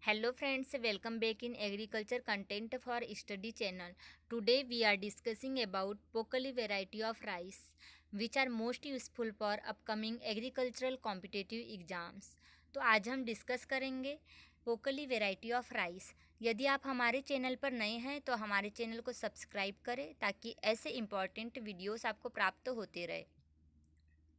Hello friends, welcome back in agriculture content for study channel. Today we are discussing about Pokali variety of rice which are most useful for upcoming agricultural competitive exams. तो आज हम discuss करेंगे Pokkali variety of rice. यदि आप हमारे channel पर नए हैं तो हमारे चैनल को सब्सक्राइब करें ताकि ऐसे इम्पॉर्टेंट वीडियोस आपको प्राप्त होते रहे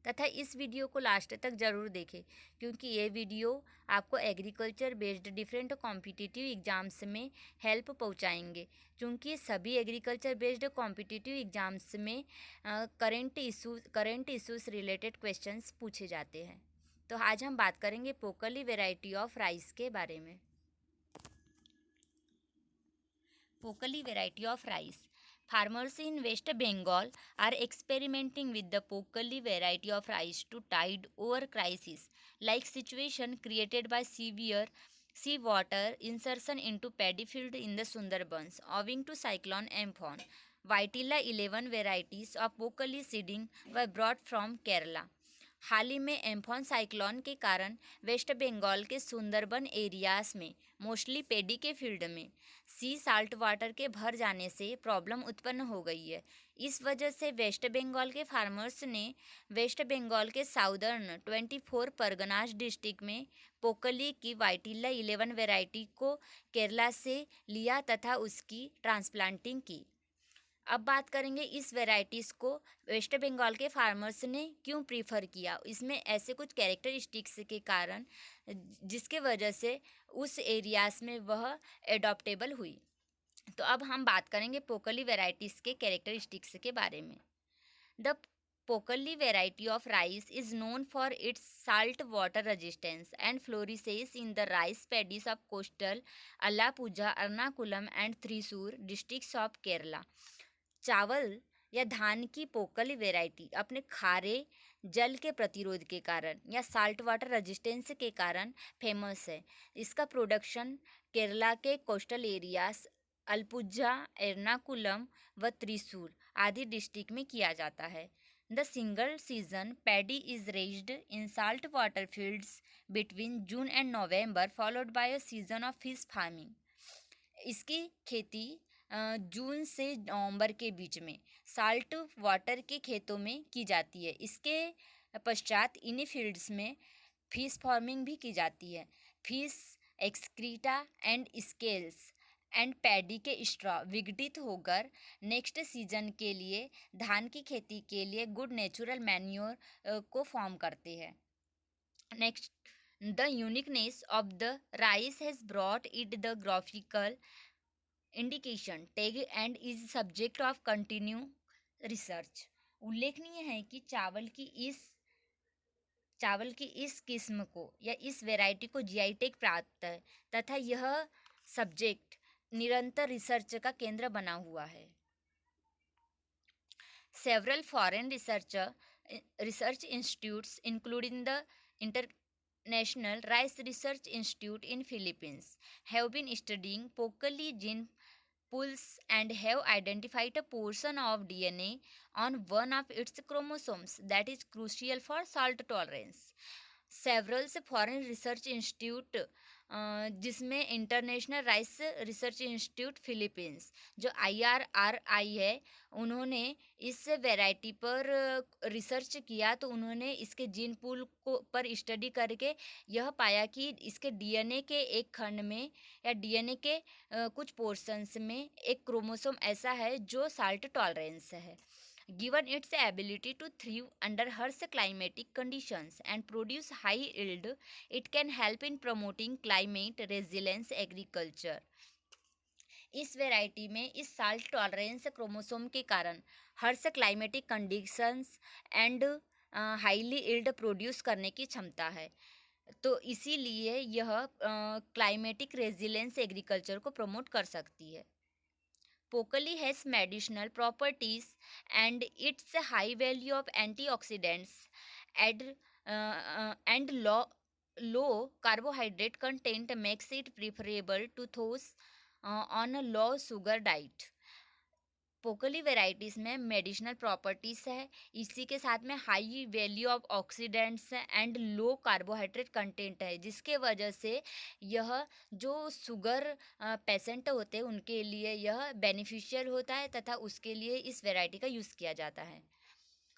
तथा इस वीडियो को लास्ट तक ज़रूर देखें क्योंकि ये वीडियो आपको agriculture based different competitive exams में हेल्प पहुंचाएंगे। क्योंकि सभी एग्रीकल्चर बेस्ड कॉम्पिटिटिव एग्ज़ाम्स में करंट इश्यूज़ रिलेटेड क्वेश्चंस पूछे जाते हैं। तो आज हम बात करेंगे पोकली वेराइटी ऑफ राइस के बारे में। Pokali variety of rice. Farmers in West Bengal are experimenting with the Pokali variety of rice to tide over crisis, like situation created by severe seawater insertion into paddy field in the Sundarbans owing to cyclone Amphan. Vitilla 11 varieties of Pokali seeding were brought from Kerala. हाल ही में एम्फॉन cyclone के कारण waste Bengal के Sundarban areas में mostly पेडी के field में सी salt water के भर जाने से प्रॉब्लम उत्पन्न हो गई है। इस वजह से वेस्ट बंगाल के फार्मर्स ने वेस्ट बंगाल के साउदर्न 24 परगनास डिस्ट्रिक्ट में पोकली की वाइटिला 11 वैरायटी को केरला से लिया तथा उसकी ट्रांसप्लांटिंग की। अब बात करेंगे इस वैरायटीज़ को वेस्ट बंगाल के फार्मर्स ने क्यों प्रीफर किया। इसमें ऐसे कुछ कैरेक्टरिस्टिक्स के कारण जिसके वजह से उस एरियाज में वह एडॉप्टेबल हुई। तो अब हम बात करेंगे पोकली वैरायटीज़ के कैरेक्टरिस्टिक्स के बारे में। The Pokkali variety of rice is known for its salt water resistance and flourishes in the rice paddies of coastal Alappuzha, Ernakulam and Thrissur districts of Kerala. चावल या धान की पोकली वेराइटी अपने खारे जल के प्रतिरोध के कारण या साल्ट वाटर रेजिस्टेंस के कारण फेमस है। इसका प्रोडक्शन केरला के कोस्टल एरियाज अल्पुझा, एर्नाकुलम व त्रिशूर आदि डिस्ट्रिक्ट में किया जाता है। The single season paddy is raised in salt water fields between June and November followed by a season of fish farming. इसकी खेती जून से नवंबर के बीच में साल्ट वाटर के खेतों में की जाती है। इसके पश्चात इन्हीं फील्ड्स में फिश फार्मिंग भी की जाती है। Fish excreta and scales and paddy के स्ट्रॉ विघटित होकर नेक्स्ट सीजन के लिए धान की खेती के लिए गुड नेचुरल मैन्योर को फॉर्म करते हैं। Next, the uniqueness of the rice has brought it the graphical indication tag and is subject of continue research. उल्लेखनीय है कि चावल की इस किस्म को या इस वैरायटी को जीआई टैग प्राप्त है तथा यह सब्जेक्ट निरंतर रिसर्च का केंद्र बना हुआ है। Several foreign research institutes including the International Rice Research Institute in Philippines have been studying Pokali gene pools and have identified a portion of DNA on one of its chromosomes that is crucial for salt tolerance. Several से foreign research institute जिसमें international rice research institute Philippines जो IRRI है, उन्होंने इस variety पर research किया। तो उन्होंने इसके जीन पूल को पर स्टडी करके यह पाया कि इसके डीएनए के एक खंड में या डीएनए के कुछ पोर्शंस में एक क्रोमोसोम ऐसा है जो साल्ट टॉलरेंस है। Given its ability to thrive under harsh climatic conditions and produce high yield, it can help in promoting climate resilience agriculture. इस वैरायटी में इस साल्ट टॉलरेंस क्रोमोसोम के कारण harsh climatic conditions and highly yield produce करने की क्षमता है। तो इसीलिए यह क्लाइमेटिक रेजिलेंस एग्रीकल्चर को प्रमोट कर सकती है। Pokali has medicinal properties and its high value of antioxidants and low carbohydrate content makes it preferable to those on a low sugar diet. Pokkali varieties में मेडिसिनल प्रॉपर्टीज़ है, इसी के साथ में high value of oxidants and low carbohydrate content है, जिसके वजह से यह जो शुगर पेशेंट होते हैं उनके लिए यह बेनिफिशियल होता है तथा उसके लिए इस वैरायटी का यूज़ किया जाता है।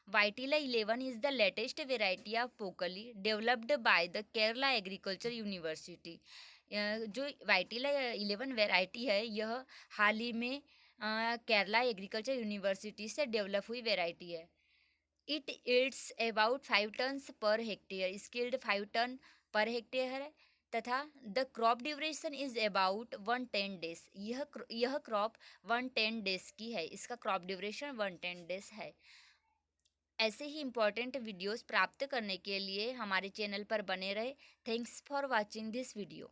Vitila 11 is the latest variety of Pokali developed by the Kerala Agriculture University. जो वाइटिला 11 वैरायटी है यह हाल ही में केरला एग्रीकल्चर यूनिवर्सिटी से डेवलप हुई वैरायटी है। It it's about 5 turns per hectare, skilled 5 ton per hectare है तथा the crop duration is about 110 days. यह क्रॉप 110 डेज की है, इसका क्रॉप ड्यूरेशन 110 डेज है। ऐसे ही इम्पोर्टेंट वीडियोस प्राप्त करने के लिए हमारे चैनल पर बने रहे। Thanks for watching this video.